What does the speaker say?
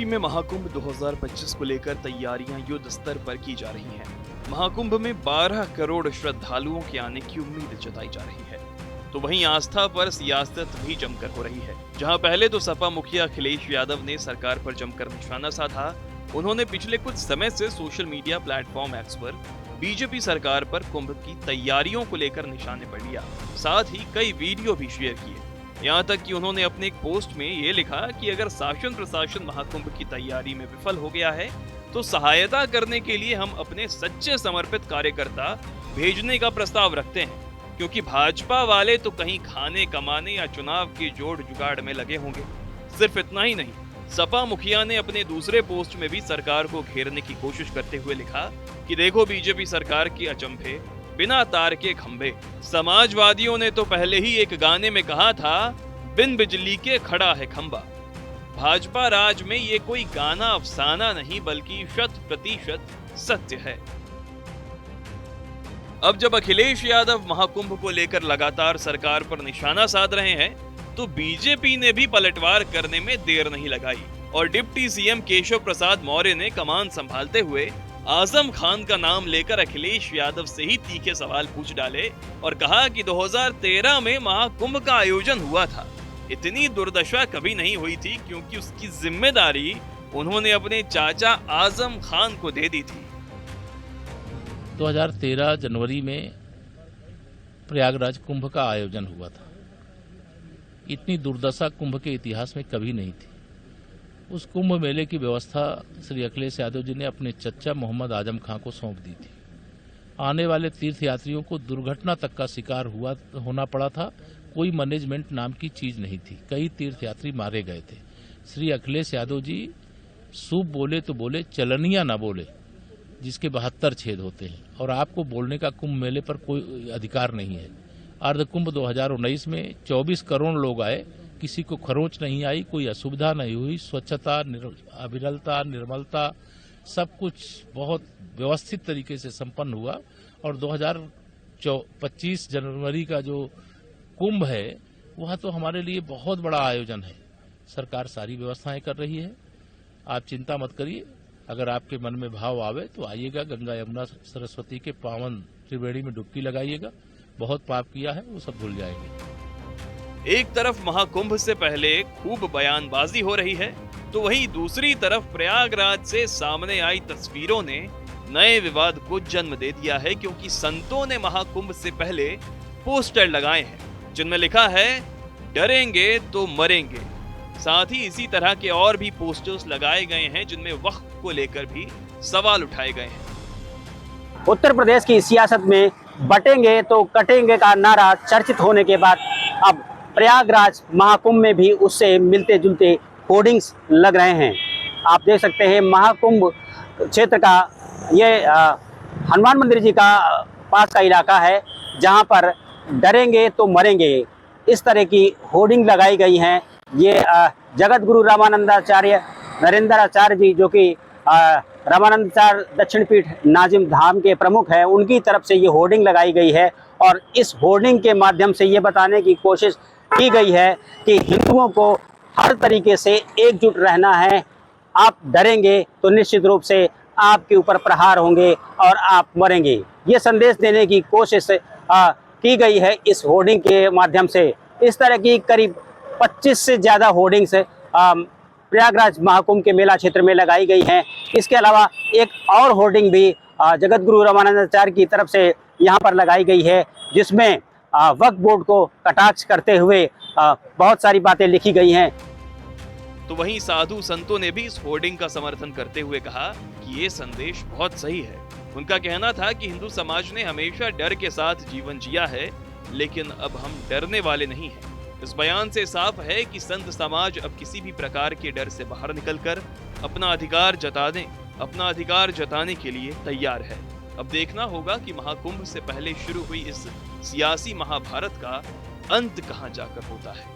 BJP में महाकुंभ 2025 को लेकर तैयारियां युद्ध स्तर पर की जा रही हैं। महाकुंभ में 12 करोड़ श्रद्धालुओं के आने की उम्मीद जताई जा रही है। तो वहीं आस्था पर सियासत भी जमकर हो रही है। जहां पहले तो सपा मुखिया अखिलेश यादव ने सरकार पर जमकर निशाना साधा। उन्होंने पिछले कुछ समय से सोशल मीडिया प्लेटफॉर्म एक्स पर बीजेपी सरकार पर कुंभ की तैयारियों को लेकर निशाने पर लिया। साथ ही कई वीडियो भी शेयर किए। यहाँ तक कि उन्होंने अपने एक पोस्ट में ये लिखा कि अगर शासन प्रशासन महाकुंभ की तैयारी में विफल हो गया है तो सहायता करने के लिए हम अपने सच्चे समर्पित कार्यकर्ता भेजने का प्रस्ताव रखते हैं, क्योंकि भाजपा वाले तो कहीं खाने कमाने या चुनाव के जोड़ जुगाड़ में लगे होंगे। सिर्फ इतना ही नहीं, सपा मुखिया ने अपने दूसरे पोस्ट में भी सरकार को घेरने की कोशिश करते हुए लिखा कि देखो बीजेपी सरकार की अचंभे, बिना तार के खंभे। समाजवादियों ने तो पहले ही एक गाने में कहा था, बिन बिजली के खड़ा है खंबा। भाजपा राज में ये कोई गाना अफसाना नहीं बल्कि 100% सत्य है। अब जब अखिलेश यादव महाकुंभ को लेकर लगातार सरकार पर निशाना साध रहे हैं, तो बीजेपी ने भी पलटवार करने में देर नहीं लगाई और डिप्टी सीएम केशव प्रसाद मौर्य ने कमान संभालते हुए आजम खान का नाम लेकर अखिलेश यादव से ही तीखे सवाल पूछ डाले और कहा कि 2013 में महाकुंभ का आयोजन हुआ था। इतनी दुर्दशा कभी नहीं हुई थी क्योंकि उसकी जिम्मेदारी उन्होंने अपने चाचा आजम खान को दे दी थी। 2013 जनवरी में प्रयागराज कुंभ का आयोजन हुआ था। इतनी दुर्दशा कुंभ के इतिहास में कभी नहीं थी। उस कुंभ मेले की व्यवस्था श्री अखिलेश यादव जी ने अपने चचा मोहम्मद आजम खां को सौंप दी थी। आने वाले तीर्थयात्रियों को दुर्घटना तक का शिकार होना पड़ा था। कोई मैनेजमेंट नाम की चीज नहीं थी। कई तीर्थयात्री मारे गए थे। श्री अखिलेश यादव जी शुभ बोले तो बोले, चलनिया ना बोले, जिसके 72 छेद होते हैं और आपको बोलने का कुंभ मेले पर कोई अधिकार नहीं है। अर्ध कुंभ 2019 में 24 करोड़ लोग आए, किसी को खरोंच नहीं आई, कोई असुविधा नहीं हुई। स्वच्छता, अविरलता, निर्मलता, सब कुछ बहुत व्यवस्थित तरीके से संपन्न हुआ। और 2025 जनवरी का जो कुंभ है वह तो हमारे लिए बहुत बड़ा आयोजन है। सरकार सारी व्यवस्थाएं कर रही है। आप चिंता मत करिए। अगर आपके मन में भाव आवे तो आइएगा, गंगा यमुना सरस्वती के पावन त्रिवेणी में डुबकी लगाइएगा। बहुत पाप किया है वो सब भूल जाएंगे। एक तरफ महाकुंभ से पहले खूब बयानबाजी हो रही है, तो वहीं दूसरी तरफ प्रयागराज से सामने आई तस्वीरों ने नए विवाद को जन्म दे दिया है, क्योंकि संतों ने महाकुंभ से पहले पोस्टर लगाए हैं जिनमें लिखा है, डरेंगे तो मरेंगे। साथ ही इसी तरह के और भी पोस्टर्स लगाए गए हैं जिनमें वक्फ को लेकर भी सवाल उठाए गए हैं। उत्तर प्रदेश की सियासत में बटेंगे तो कटेंगे का नारा चर्चित होने के बाद अब प्रयागराज महाकुंभ में भी उससे मिलते जुलते होर्डिंग्स लग रहे हैं। आप देख सकते हैं महाकुंभ क्षेत्र का ये हनुमान मंदिर जी का पास का इलाका है, जहां पर डरेंगे तो मरेंगे इस तरह की होर्डिंग लगाई गई हैं। ये जगत गुरु रामानंदाचार्य नरेंद्राचार्य जी, जो कि रामानंदाचार्य दक्षिण पीठ नाजिम धाम के प्रमुख हैं, उनकी तरफ से ये होर्डिंग लगाई गई है। और इस होर्डिंग के माध्यम से ये बताने की कोशिश की गई है कि हिंदुओं को हर तरीके से एकजुट रहना है। आप डरेंगे तो निश्चित रूप से आपके ऊपर प्रहार होंगे और आप मरेंगे। ये संदेश देने की कोशिश की गई है इस होर्डिंग के माध्यम से। इस तरह की करीब 25 से ज़्यादा होर्डिंग्स प्रयागराज महाकुंभ के मेला क्षेत्र में लगाई गई हैं। इसके अलावा एक और होर्डिंग भी जगत गुरु रामानंदाचार्य की तरफ से यहाँ पर लगाई गई है, जिसमें वक्फ बोर्ड को कटाक्ष करते हुए बहुत सारी बातें लिखी गई हैं। तो वहीं साधु संतों ने भी इस होर्डिंग का समर्थन करते हुए कहा कि ये संदेश बहुत सही है। उनका कहना था कि हिंदू समाज ने हमेशा डर के साथ जीवन जिया है, लेकिन अब हम डरने वाले नहीं हैं। इस बयान से साफ है कि संत समाज अब किसी भी प्रकार के डर से बाहर निकलकर अपना अधिकार जताने के लिए तैयार है। अब देखना होगा कि महाकुंभ से पहले शुरू हुई इस सियासी महाभारत का अंत कहां जाकर होता है।